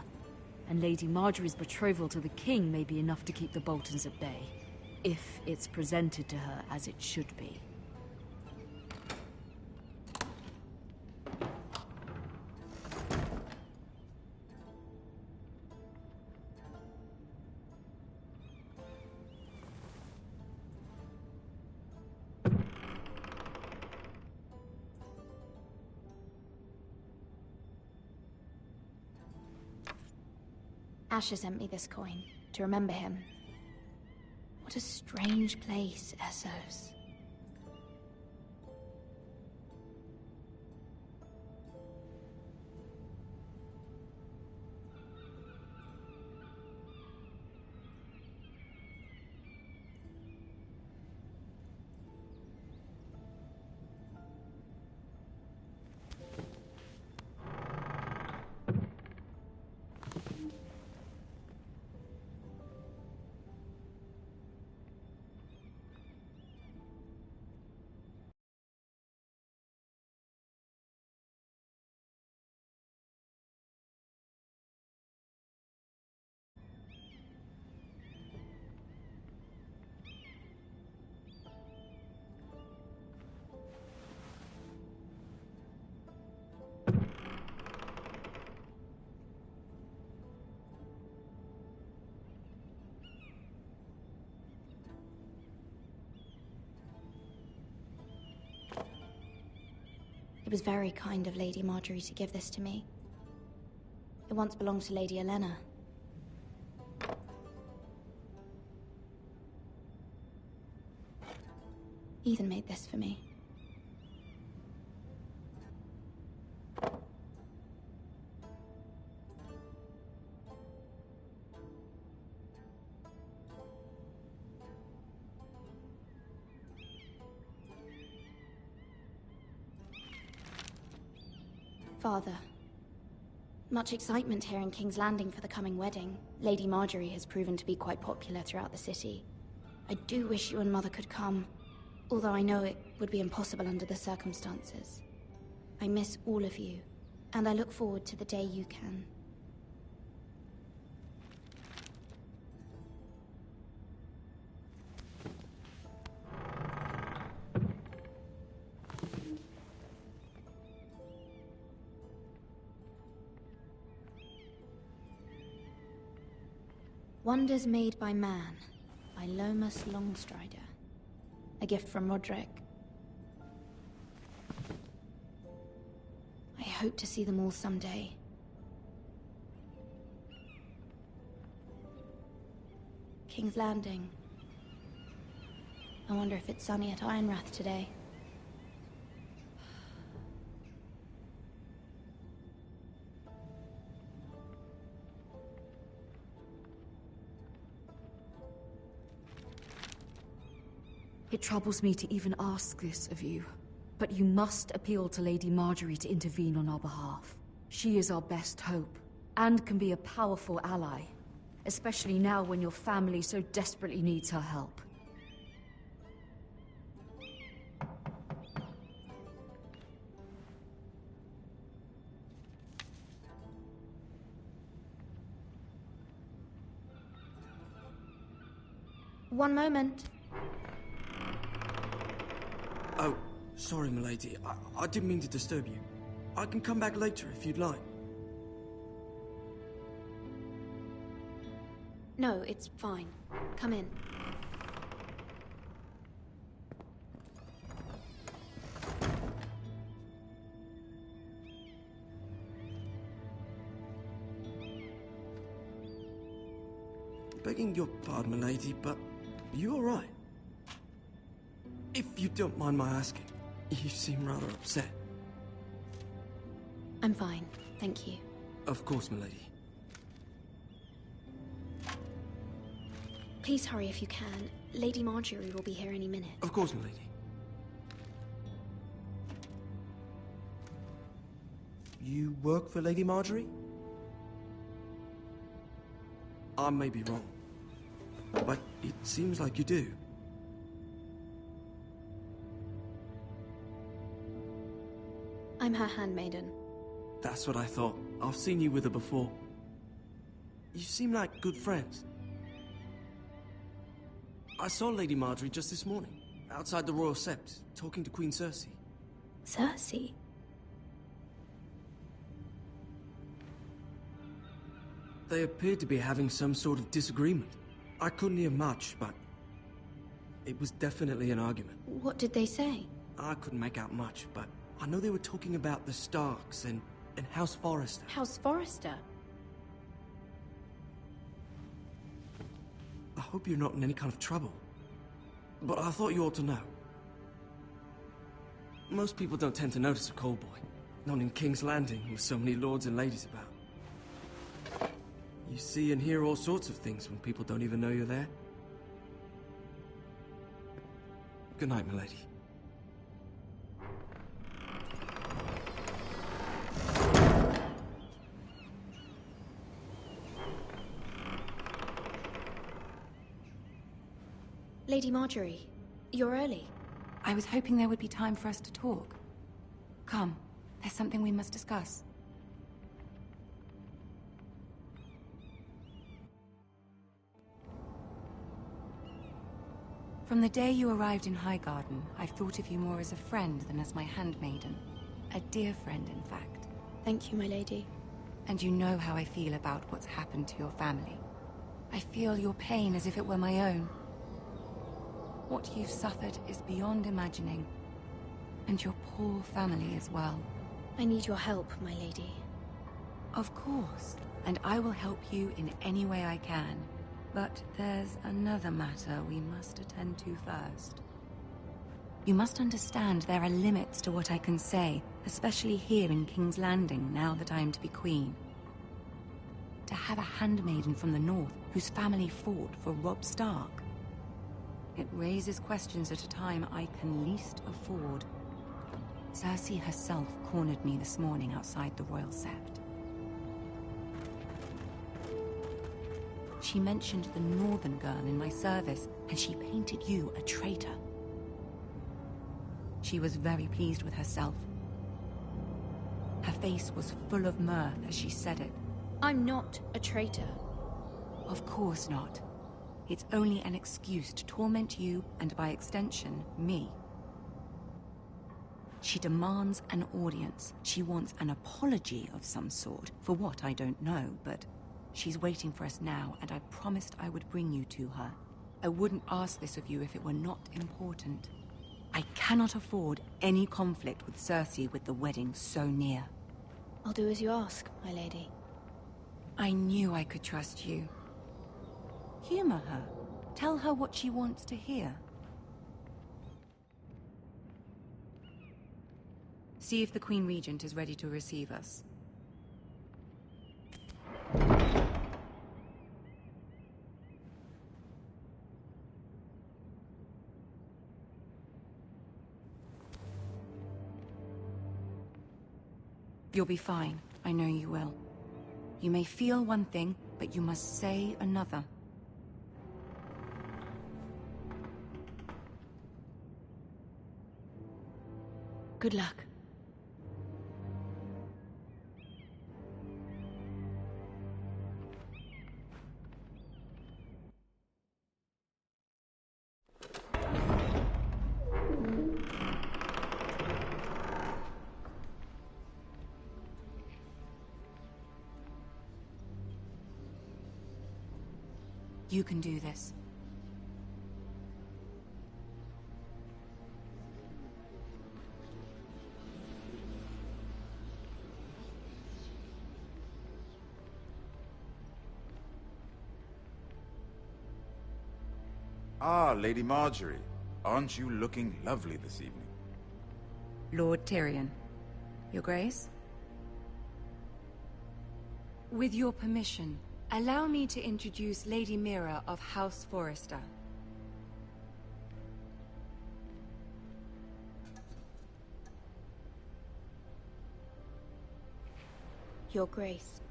And Lady Marjorie's betrothal to the king may be enough to keep the Boltons at bay. If it's presented to her as it should be.
Asher sent me this coin to remember him. What a strange place, Essos. It was very kind of Lady Marjorie to give this to me. It once belonged to Lady Elena. Ethan made this for me. Father. Much excitement here in King's Landing for the coming wedding. Lady Marjorie has proven to be quite popular throughout the city. I do wish you and Mother could come, although I know it would be impossible under the circumstances. I miss all of you, and I look forward to the day you can. Wonders Made by Man, by Lomas Longstrider. A gift from Roderick. I hope to see them all someday. King's Landing. I wonder if it's sunny at Ironrath today.
It troubles me to even ask this of you, but you must appeal to Lady Marjorie to intervene on our behalf. She is our best hope, and can be a powerful ally, especially now when your family so desperately needs her help.
One moment.
Oh, sorry, milady. I didn't mean to disturb you. I can come back later if you'd like.
No, it's fine. Come in.
Begging your pardon, milady, but you all right? If you don't mind my asking, you seem rather upset.
I'm fine, thank you.
Of course, milady.
Please hurry if you can. Lady Marjorie will be here any minute.
Of course, milady. You work for Lady Marjorie? I may be wrong, but it seems like you do.
I'm her handmaiden.
That's what I thought. I've seen you with her before. You seem like good friends. I saw Lady Marjorie just this morning, outside the Royal Sept, talking to Queen Cersei.
Cersei?
They appeared to be having some sort of disagreement. I couldn't hear much, but it was definitely an argument.
What did they say?
I couldn't make out much, but I know they were talking about the Starks and House Forrester.
House Forrester?
I hope you're not in any kind of trouble. But I thought you ought to know. Most people don't tend to notice a callboy. Not in King's Landing, with so many lords and ladies about. You see and hear all sorts of things when people don't even know you're there. Good night, milady.
Lady Marjorie, you're early.
I was hoping there would be time for us to talk. Come, there's something we must discuss. From the day you arrived in Highgarden, I've thought of you more as a friend than as my handmaiden. A dear friend, in fact.
Thank you, my lady.
And you know how I feel about what's happened to your family. I feel your pain as if it were my own. What you've suffered is beyond imagining. And your poor family as well.
I need your help, my lady.
Of course. And I will help you in any way I can. But there's another matter we must attend to first. You must understand there are limits to what I can say, especially here in King's Landing, now that I am to be queen. To have a handmaiden from the north whose family fought for Robb Stark. It raises questions at a time I can least afford. Cersei herself cornered me this morning outside the Royal Sept. She mentioned the Northern girl in my service, and she painted you a traitor. She was very pleased with herself. Her face was full of mirth as she said it.
I'm not a traitor.
Of course not. It's only an excuse to torment you, and by extension, me. She demands an audience. She wants an apology of some sort. For what, I don't know, but she's waiting for us now, and I promised I would bring you to her. I wouldn't ask this of you if it were not important. I cannot afford any conflict with Cersei with the wedding so near.
I'll do as you ask, my lady.
I knew I could trust you. Humor her. Tell her what she wants to hear. See if the Queen Regent is ready to receive us. You'll be fine. I know you will. You may feel one thing, but you must say another.
Good luck.
You can do this.
Ah, Lady Marjorie. Aren't you looking lovely this evening?
Lord Tyrion. Your Grace? With your permission, allow me to introduce Lady Mira of House Forrester.
Your Grace.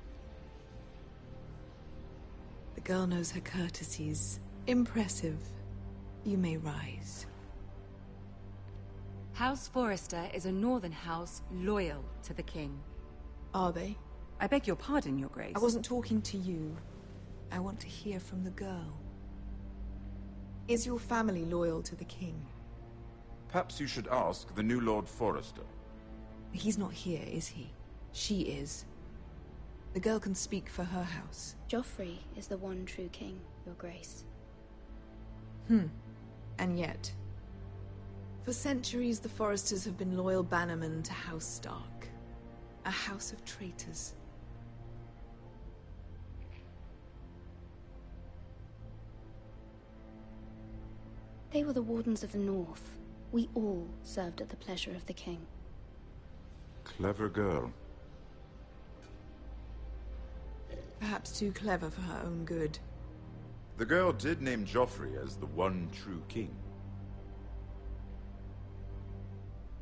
The girl knows her courtesies. Impressive. You may rise.
House Forrester is a northern house loyal to the king.
Are they?
I beg your pardon, Your Grace.
I wasn't talking to you. I want to hear from the girl. Is your family loyal to the king?
Perhaps you should ask the new Lord Forrester.
He's not here, is he? She is. The girl can speak for her house.
Joffrey is the one true king, Your Grace.
And yet, for centuries the Forresters have been loyal bannermen to House Stark. A house of traitors.
They were the Wardens of the North. We all served at the pleasure of the king.
Clever girl.
Perhaps too clever for her own good.
The girl did name Joffrey as the one true king.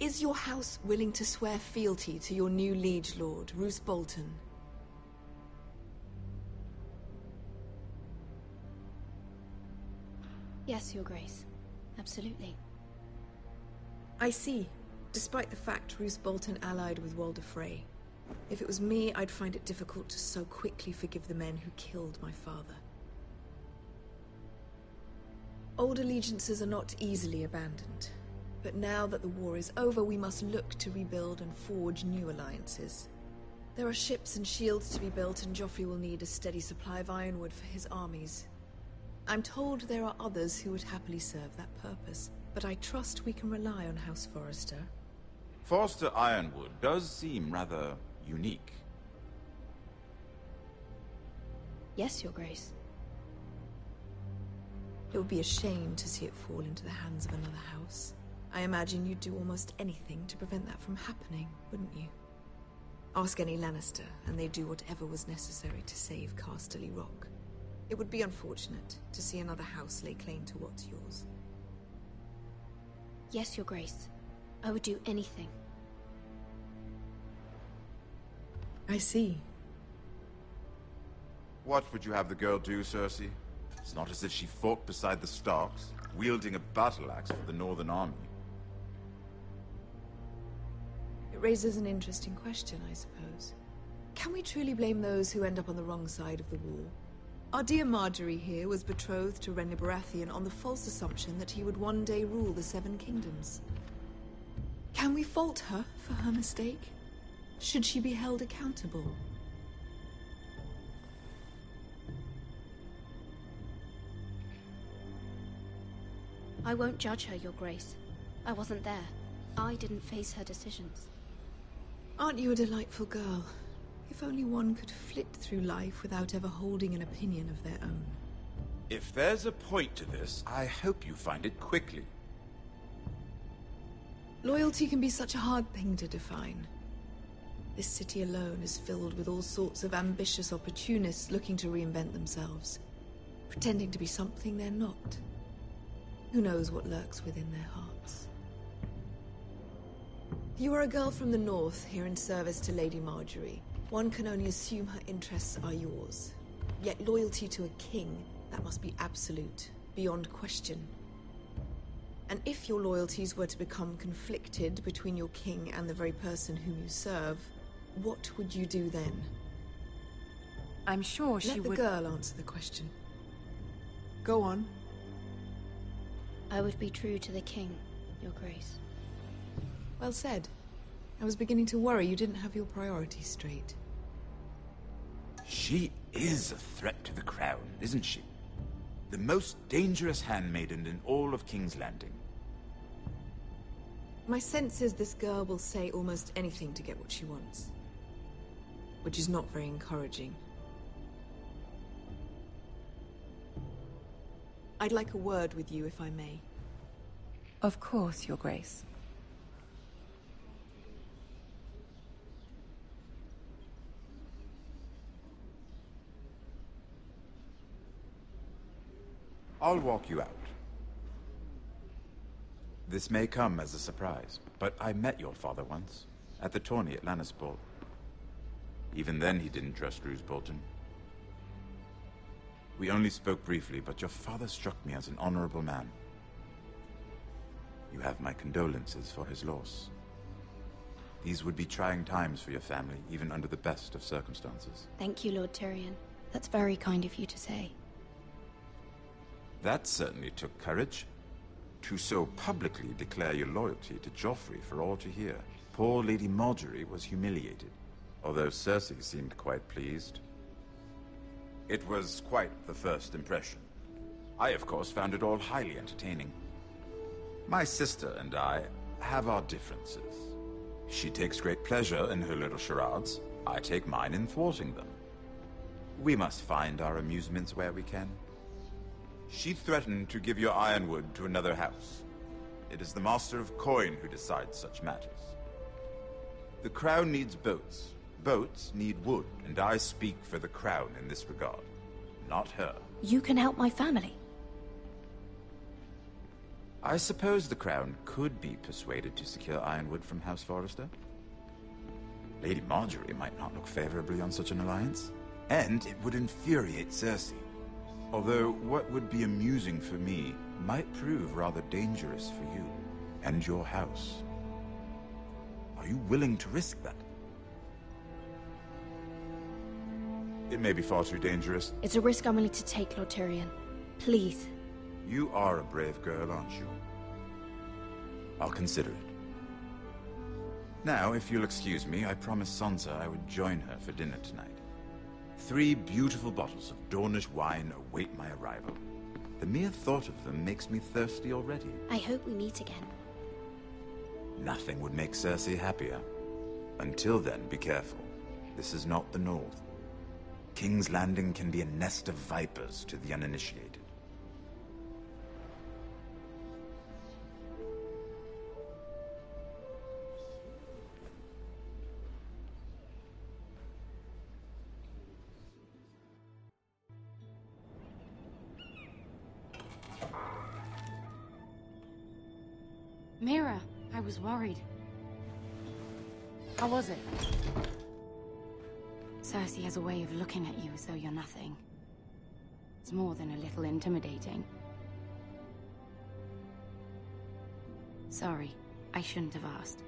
Is your house willing to swear fealty to your new liege lord, Roose Bolton?
Yes, Your Grace. Absolutely.
I see. Despite the fact Roose Bolton allied with Walder Frey. If it was me, I'd find it difficult to so quickly forgive the men who killed my father. Old allegiances are not easily abandoned. But now that the war is over, we must look to rebuild and forge new alliances. There are ships and shields to be built, and Joffrey will need a steady supply of ironwood for his armies. I'm told there are others who would happily serve that purpose, but I trust we can rely on House Forrester.
Forster Ironwood does seem rather unique.
Yes, Your Grace.
It would be a shame to see it fall into the hands of another house. I imagine you'd do almost anything to prevent that from happening, wouldn't you? Ask any Lannister, and they'd do whatever was necessary to save Casterly Rock. It would be unfortunate to see another house lay claim to what's yours.
Yes, Your Grace. I would do anything.
I see.
What would you have the girl do, Cersei? It's not as if she fought beside the Starks, wielding a battle axe for the Northern Army.
It raises an interesting question, I suppose. Can we truly blame those who end up on the wrong side of the war? Our dear Marjorie here was betrothed to Renly Baratheon on the false assumption that he would one day rule the Seven Kingdoms. Can we fault her for her mistake? Should she be held accountable?
I won't judge her, Your Grace. I wasn't there. I didn't face her decisions.
Aren't you a delightful girl? If only one could flit through life without ever holding an opinion of their own.
If there's a point to this, I hope you find it quickly.
Loyalty can be such a hard thing to define. This city alone is filled with all sorts of ambitious opportunists looking to reinvent themselves, pretending to be something they're not. Who knows what lurks within their hearts? You are a girl from the north, here in service to Lady Marjorie. One can only assume her interests are yours. Yet loyalty to a king, that must be absolute, beyond question. And if your loyalties were to become conflicted between your king and the very person whom you serve, what would you do then?
I'm sure she would...
Let the girl answer the question. Go on.
I would be true to the king, Your Grace.
Well said. I was beginning to worry you didn't have your priorities straight.
She is a threat to the crown, isn't she? The most dangerous handmaiden in all of King's Landing.
My sense is this girl will say almost anything to get what she wants. Which is not very encouraging. I'd like a word with you, if I may.
Of course, Your Grace.
I'll walk you out. This may come as a surprise, but I met your father once, at the tourney at Lannisport. Even then he didn't trust Roose Bolton. We only spoke briefly, but your father struck me as an honorable man. You have my condolences for his loss. These would be trying times for your family, even under the best of circumstances.
Thank you, Lord Tyrion. That's very kind of you to say.
That certainly took courage. To so publicly declare your loyalty to Joffrey for all to hear. Poor Lady Marjorie was humiliated, although Cersei seemed quite pleased. It was quite the first impression. I, of course, found it all highly entertaining. My sister and I have our differences. She takes great pleasure in her little charades. I take mine in thwarting them. We must find our amusements where we can. She threatened to give your ironwood to another house. It is the Master of Coin who decides such matters. The Crown needs boats. Boats need wood, and I speak for the Crown in this regard, not her.
You can help my family.
I suppose the Crown could be persuaded to secure ironwood from House Forrester. Lady Marjorie might not look favorably on such an alliance, and it would infuriate Cersei. Although what would be amusing for me might prove rather dangerous for you and your house. Are you willing to risk that? It may be far too dangerous.
It's a risk I'm willing to take, Lord Tyrion. Please.
You are a brave girl, aren't you? I'll consider it. Now, if you'll excuse me, I promised Sansa I would join her for dinner tonight. 3 beautiful bottles of Dornish wine await my arrival. The mere thought of them makes me thirsty already.
I hope we meet again.
Nothing would make Cersei happier. Until then, be careful. This is not the North. King's Landing can be a nest of vipers to the uninitiated.
Mira, I was worried. How was it?
Cersei has a way of looking at you as though you're nothing. It's more than a little intimidating. Sorry, I shouldn't have asked.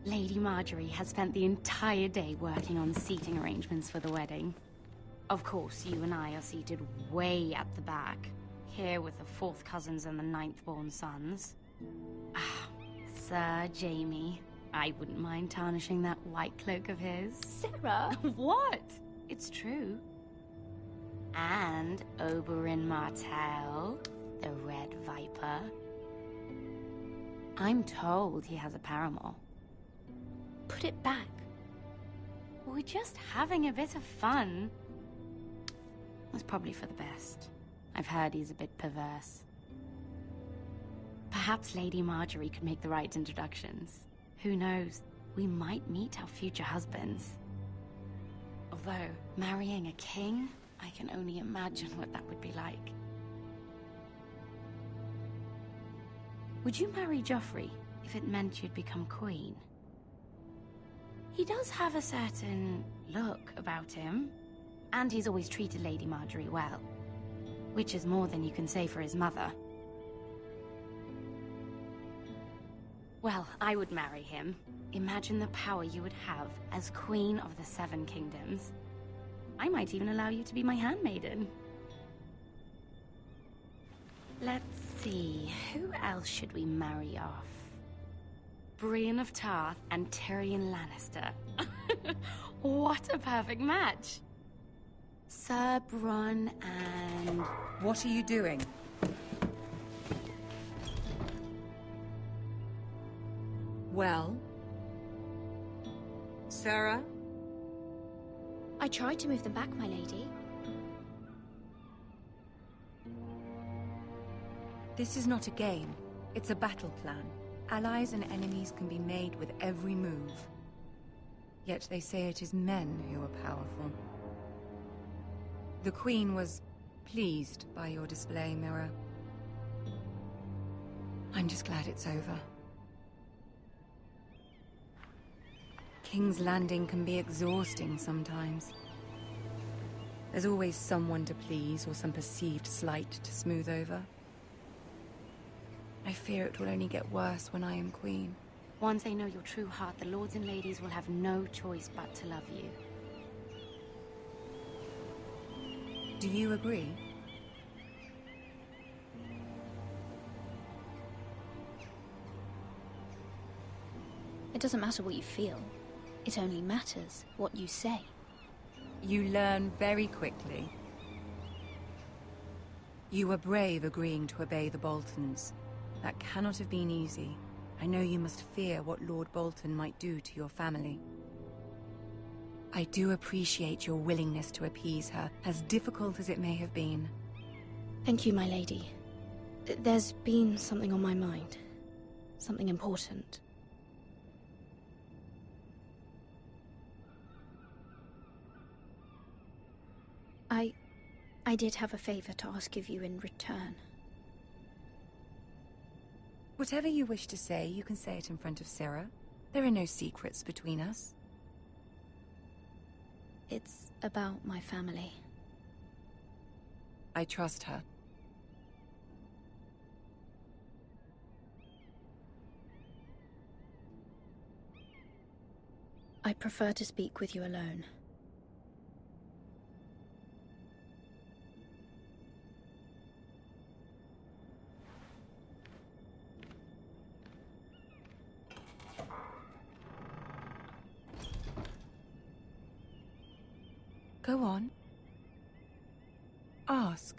Lady Marjorie has spent the entire day working on seating arrangements for the wedding. Of course, you and I are seated way at the back, here with the 4th cousins and the 9th-born sons. Ah, Sir Jaime. I wouldn't mind tarnishing that white cloak of his.
Sarah!
What? It's true. And Oberyn Martell, the Red Viper. I'm told he has a paramour.
Put it back.
We're just having a bit of fun. It's probably for the best. I've heard he's a bit perverse. Perhaps Lady Marjorie could make the right introductions. Who knows? We might meet our future husbands. Although, marrying a king, I can only imagine what that would be like. Would you marry Joffrey if it meant you'd become queen? He does have a certain look about him, and he's always treated Lady Marjorie well, which is more than you can say for his mother. Well, I would marry him. Imagine the power you would have as Queen of the 7 Kingdoms. I might even allow you to be my handmaiden. Let's see, who else should we marry off? Brienne of Tarth and Tyrion Lannister. What a perfect match! Sir Bronn and...
What are you doing? Well? Sarah?
I tried to move them back, my lady.
This is not a game. It's a battle plan. Allies and enemies can be made with every move. Yet they say it is men who are powerful. The Queen was pleased by your display, Mira. I'm just glad it's over. King's Landing can be exhausting sometimes. There's always someone to please or some perceived slight to smooth over. I fear it will only get worse when I am queen.
Once they know your true heart, the lords and ladies will have no choice but to love you.
Do you agree?
It doesn't matter what you feel. It only matters what you say.
You learn very quickly. You were brave agreeing to obey the Boltons. That cannot have been easy. I know you must fear what Lord Bolton might do to your family. I do appreciate your willingness to appease her, as difficult as it may have been.
Thank you, my lady. There's been something on my mind. Something important. I did have a favor to ask of you in return.
Whatever you wish to say, you can say it in front of Sarah. There are no secrets between us.
It's about my family.
I trust her.
I prefer to speak with you alone.
Go on. Ask.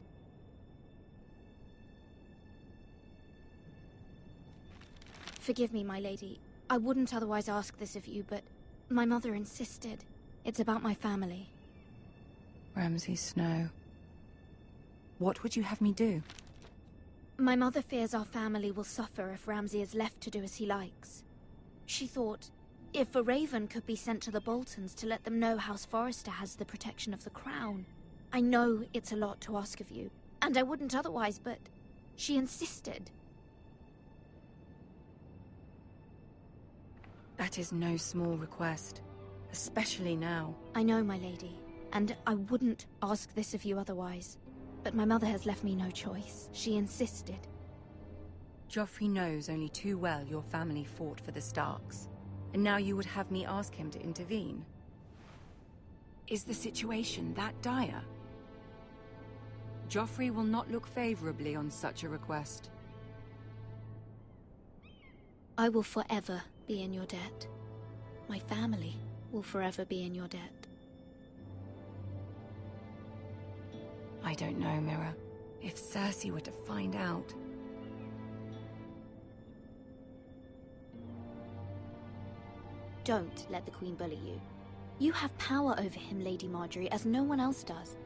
Forgive me, my lady. I wouldn't otherwise ask this of you, but my mother insisted. It's about my family.
Ramsay Snow. What would you have me do?
My mother fears our family will suffer if Ramsay is left to do as he likes. She thought, if a raven could be sent to the Boltons to let them know House Forrester has the protection of the crown. I know it's a lot to ask of you, and I wouldn't otherwise, but she insisted.
That is no small request.
Especially now.
I know, my lady, and I wouldn't ask this of you otherwise. But my mother has left me no choice. She insisted.
Joffrey knows only too well your family fought for the Starks. And now you would have me ask him to intervene? Is the situation that dire? Joffrey will not look favorably on such a request.
I will forever be in your debt. My family will forever be in your debt.
I don't know, Mira. If Cersei were to find out...
Don't let the Queen bully you. You have power over him, Lady Marjorie, as no one else does.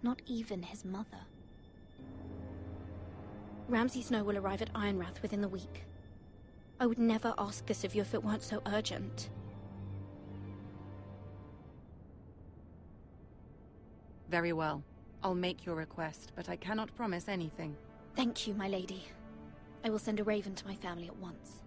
Not even his mother. Ramsay Snow will arrive at Ironrath within the week. I would never ask this of you if it weren't so urgent.
Very well. I'll make your request, but I cannot promise anything.
Thank you, my lady. I will send a raven to my family at once.